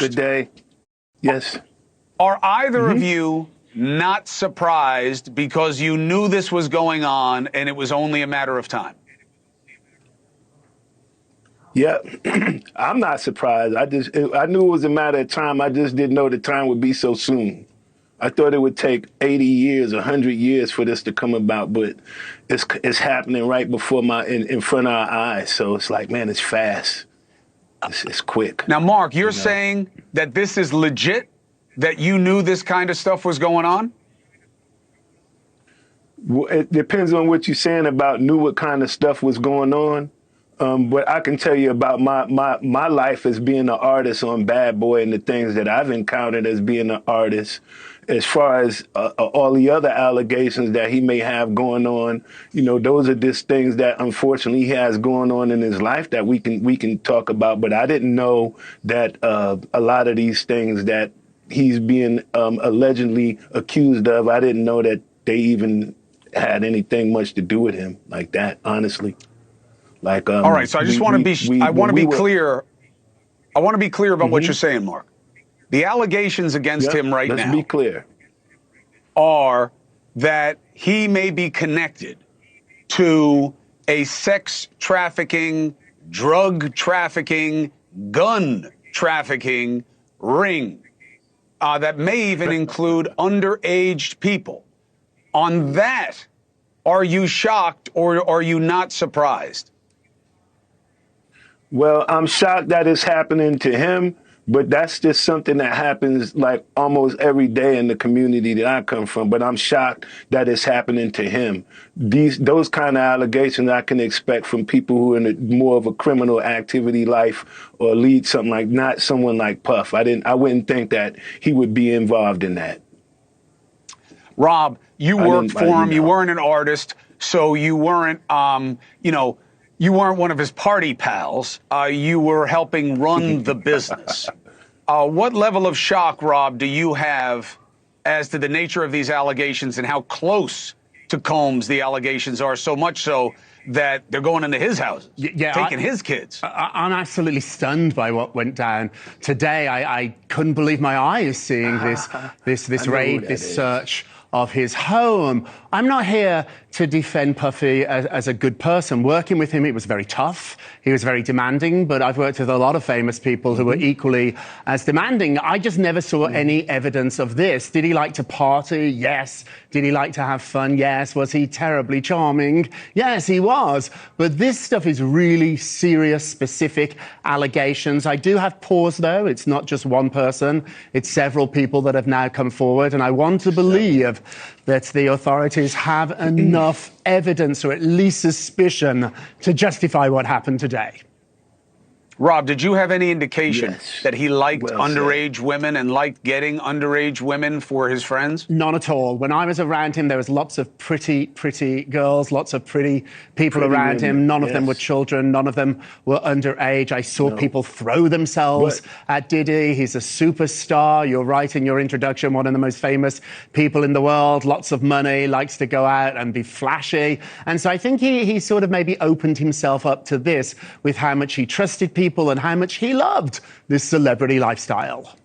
Good day. Yes. Are either of you not surprised because you knew this was going on and it was only a matter of time? Yeah, I'm not surprised. I knew it was a matter of time. I just didn't know the time would be so soon. I thought it would take 80 years, 100 years for this to come about, but it's happening right before in front of our eyes. So it's like, man, it's fast. It's quick. Now, Mark, you're saying that this is legit, that you knew this kind of stuff was going on? Well, it depends on what you're saying about knew what kind of stuff was going on. But I can tell you about my life as being an artist on Bad Boy and the things that I've encountered as being an artist. As far as all the other allegations that he may have going on, those are just things that unfortunately he has going on in his life that we can talk about. But I didn't know that a lot of these things that he's being allegedly accused of, I didn't know that they even had anything much to do with him like that, honestly. Like, all right, so I just want to be clear. I want to be clear about what you're saying, Mark. The allegations against him right now, let's be clear, are that he may be connected to a sex trafficking, drug trafficking, gun trafficking ring that may even include underage people. On that, are you shocked or are you not surprised? Well, I'm shocked that it's happening to him, but that's just something that happens like almost every day in the community that I come from. But I'm shocked that it's happening to him. Those kind of allegations I can expect from people who are in more of a criminal activity life or lead something like, not someone like Puff. I wouldn't think that he would be involved in that. Rob, you worked for him. You weren't an artist, so you weren't, you weren't one of his party pals. You were helping run the business. What level of shock, Rob, do you have as to the nature of these allegations and how close to Combs the allegations are, so much so that they're going into his houses, taking his kids? I'm absolutely stunned by what went down today. I couldn't believe my eyes seeing this raid, this search of his home. I'm not here to defend Puffy as a good person. Working with him, it was very tough. He was very demanding, but I've worked with a lot of famous people who were equally as demanding. I just never saw any evidence of this. Did he like to party? Yes. Did he like to have fun? Yes. Was he terribly charming? Yes, he was. But this stuff is really serious, specific allegations. I do have pause, though. It's not just one person. It's several people that have now come forward, and I want to believe that the authorities have enough evidence or at least suspicion to justify what happened today. Rob, did you have any indication that he liked underage women and liked getting underage women for his friends? None at all. When I was around him, there was lots of pretty girls, lots of pretty people around him. None of them were children. None of them were underage. I saw people throw themselves at Diddy. He's a superstar. You're right in your introduction, one of the most famous people in the world. Lots of money, likes to go out and be flashy. And so I think he sort of maybe opened himself up to this with how much he trusted people and how much he loved this celebrity lifestyle.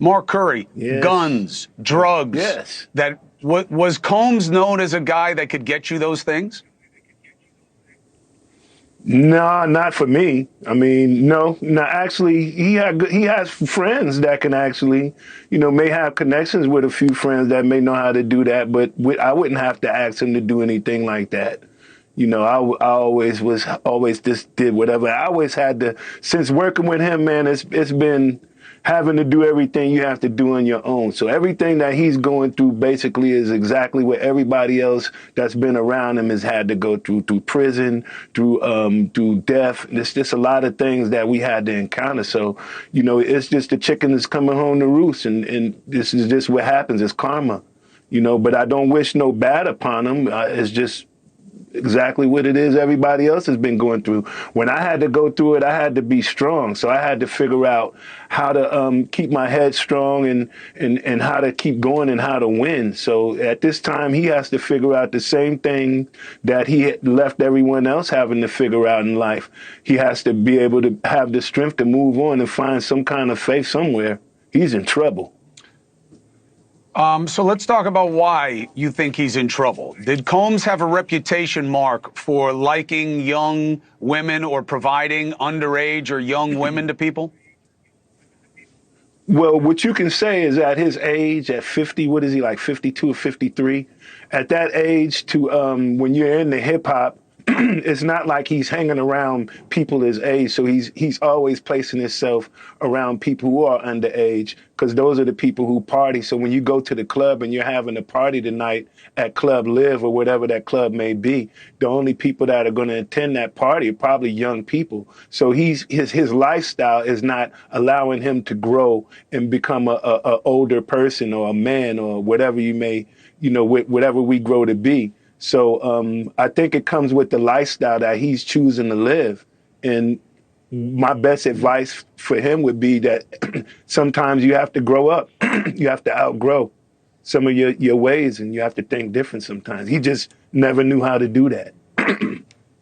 Mark Curry, guns, drugs. That was Combs known as a guy that could get you those things? No, not for me. I mean, no. Actually, he has friends that can actually, may have connections with a few friends that may know how to do that. But I wouldn't have to ask him to do anything like that. I always just did whatever. I always had to, since working with him, man, it's been having to do everything you have to do on your own. So everything that he's going through basically is exactly what everybody else that's been around him has had to go through prison, through death. There's just a lot of things that we had to encounter. So, it's just the chicken is coming home to roost, and this is just what happens. It's karma, but I don't wish no bad upon him. It's just exactly what it is everybody else has been going through. When I had to go through it, I had to be strong. So I had to figure out how to keep my head strong and how to keep going and how to win. So at this time, he has to figure out the same thing that he had left everyone else having to figure out in life. He has to be able to have the strength to move on and find some kind of faith somewhere. He's in trouble. So let's talk about why you think he's in trouble. Did Combs have a reputation, Mark, for liking young women or providing underage or young women to people? Well, what you can say is at his age, at 50, what is he, like 52 or 53? At that age, to when you're into hip hop, it's not like he's hanging around people his age. So he's always placing himself around people who are underage, because those are the people who party. So when you go to the club and you're having a party tonight at Club Live or whatever that club may be, the only people that are going to attend that party are probably young people. So his lifestyle is not allowing him to grow and become a older person or a man or whatever you may, whatever we grow to be. So I think it comes with the lifestyle that he's choosing to live. And my best advice for him would be that sometimes you have to grow up. You have to outgrow some of your ways, and you have to think different sometimes. He just never knew how to do that.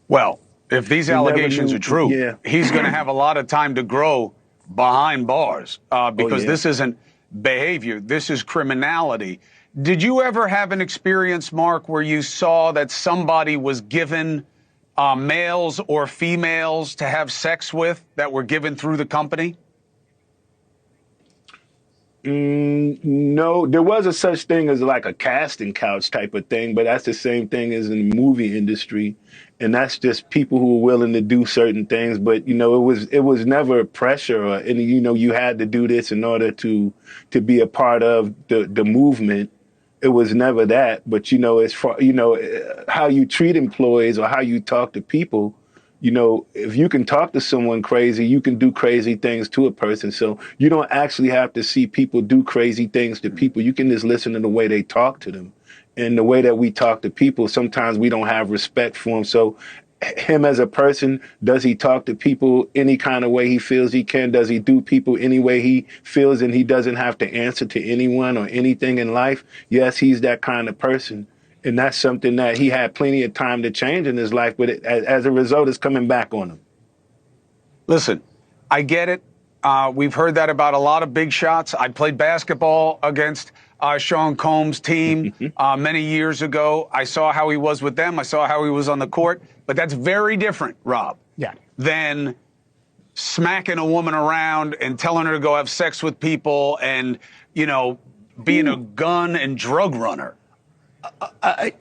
Well, if these allegations are true, yeah, he's going to have a lot of time to grow behind bars because this isn't behavior. This is criminality. Did you ever have an experience, Mark, where you saw that somebody was given males or females to have sex with that were given through the company? No, there was a such thing as like a casting couch type of thing, but that's the same thing as in the movie industry. And that's just people who are willing to do certain things. But, it was never pressure or any, you had to do this in order to be a part of the movement. It was never that. But, as far, how you treat employees or how you talk to people, if you can talk to someone crazy, you can do crazy things to a person. So you don't actually have to see people do crazy things to people. You can just listen to the way they talk to them. And the way that we talk to people, sometimes we don't have respect for them. So him as a person, does he talk to people any kind of way he feels he can? Does he do people any way he feels, and he doesn't have to answer to anyone or anything in life? Yes, he's that kind of person. And that's something that he had plenty of time to change in his life, but as a result, it's coming back on him. Listen, I get it. We've heard that about a lot of big shots. I played basketball against Sean Combs' team many years ago. I saw how he was with them. I saw how he was on the court. But that's very different, Rob, than smacking a woman around and telling her to go have sex with people and, being a gun and drug runner.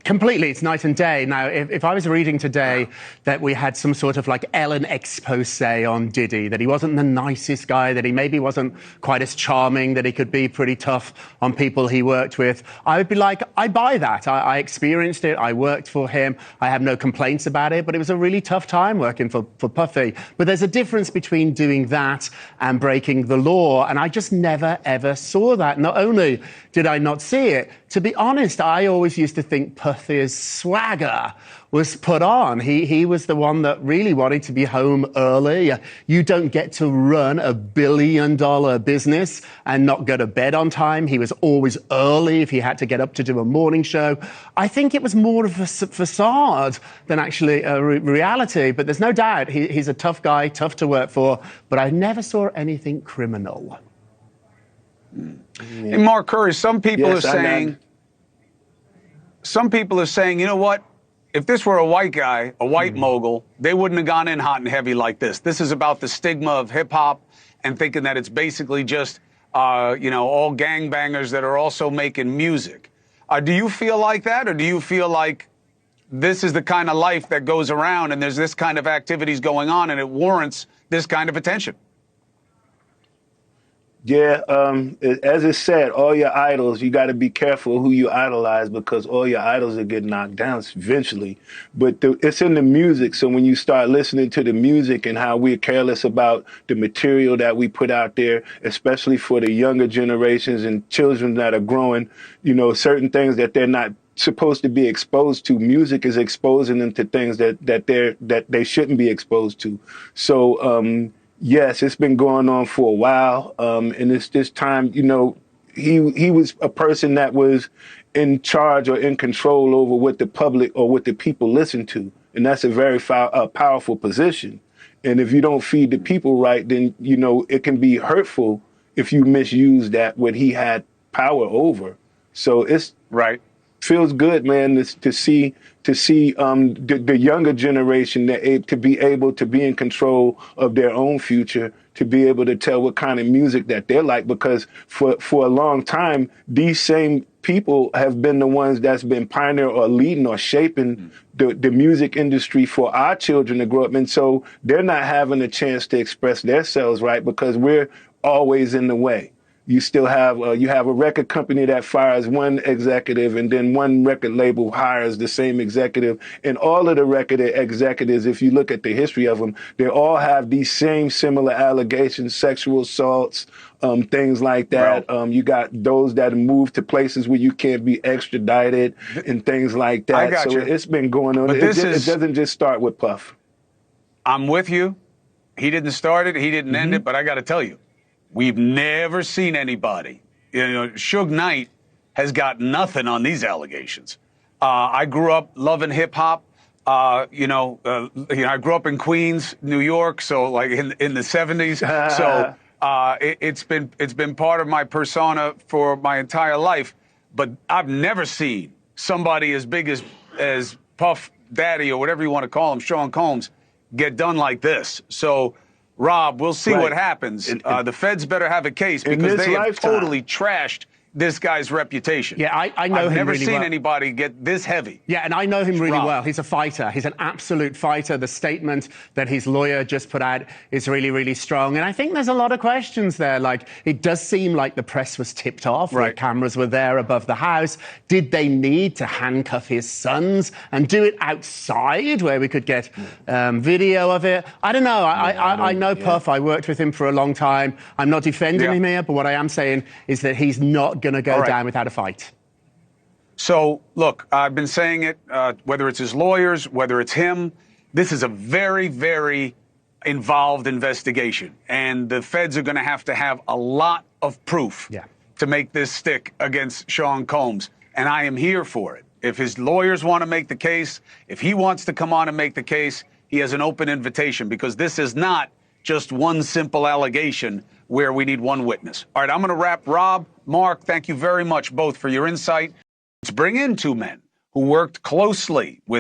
Completely, it's night and day. Now, if I was reading today that we had some sort of like Ellen expose on Diddy, that he wasn't the nicest guy, that he maybe wasn't quite as charming, that he could be pretty tough on people he worked with, I would be like, I buy that. I experienced it. I worked for him. I have no complaints about it, but it was a really tough time working for Puffy. But there's a difference between doing that and breaking the law. And I just never, ever saw that. Not only did I not see it, to be honest, I always used to think Puffy's swagger was put on. He was the one that really wanted to be home early. You don't get to run $1 billion business and not go to bed on time. He was always early if he had to get up to do a morning show. I think it was more of a facade than actually a reality, but there's no doubt he's a tough guy, tough to work for, but I never saw anything criminal. Hey, Mark Curry, some people are saying, you know what? If this were a white guy, a white mogul, they wouldn't have gone in hot and heavy like this. This is about the stigma of hip hop and thinking that it's basically just, all gangbangers that are also making music. Do you feel like that, or do you feel like this is the kind of life that goes around and there's this kind of activities going on and it warrants this kind of attention? Yeah, as it said, all your idols, you got to be careful who you idolize, because all your idols will get knocked down eventually. But it's in the music. So when you start listening to the music and how we're careless about the material that we put out there, especially for the younger generations and children that are growing, certain things that they're not supposed to be exposed to. Music is exposing them to things that they shouldn't be exposed to. So yes, it's been going on for a while, and it's this time. You know, he was a person that was in charge or in control over what the public or what the people listen to, and that's a very powerful position. And if you don't feed the people right, then you know it can be hurtful if you misuse that what he had power over. So it's right. Feels good, man, to see the younger generation to be able to be in control of their own future, to be able to tell what kind of music that they're like, because for a long time these same people have been the ones that's been pioneering or leading or shaping the music industry for our children to grow up. And so they're not having a chance to express themselves right because we're always in the way. You still have you have a record company that fires one executive, and then one record label hires the same executive. And all of the record executives, if you look at the history of them, they all have these same similar allegations, sexual assaults, things like that. Well, you got those that move to places where you can't be extradited and things like that. I got so you. It's been going on. But It doesn't just start with Puff. I'm with you. He didn't start it. He didn't end it. But I got to tell you, we've never seen anybody. You know, Suge Knight has got nothing on these allegations. I grew up loving hip hop. I grew up in Queens, New York, so like in the 70s. So it's been part of my persona for my entire life. But I've never seen somebody as big as Puff Daddy or whatever you want to call him, Sean Combs, get done like this. So, Rob, we'll see what happens. The feds better have a case because they have totally trashed this guy's reputation. Yeah, I know him really well. I've never seen anybody get this heavy. Yeah, and I know him really well. He's a fighter. He's an absolute fighter. The statement that his lawyer just put out is really, really strong. And I think there's a lot of questions there. Like, it does seem like the press was tipped off. Right. The cameras were there above the house. Did they need to handcuff his sons and do it outside where we could get video of it? I don't know. I know Puff. I worked with him for a long time. I'm not defending him here, but what I am saying is that he's not going to go down without a fight. So, look, I've been saying it, whether it's his lawyers, whether it's him, this is a very, very involved investigation. And the feds are going to have a lot of proof to make this stick against Sean Combs. And I am here for it. If his lawyers want to make the case, if he wants to come on and make the case, he has an open invitation, because this is not just one simple allegation where we need one witness. All right, I'm going to wrap. Rob, Mark, thank you very much both for your insight. Let's bring in two men who worked closely with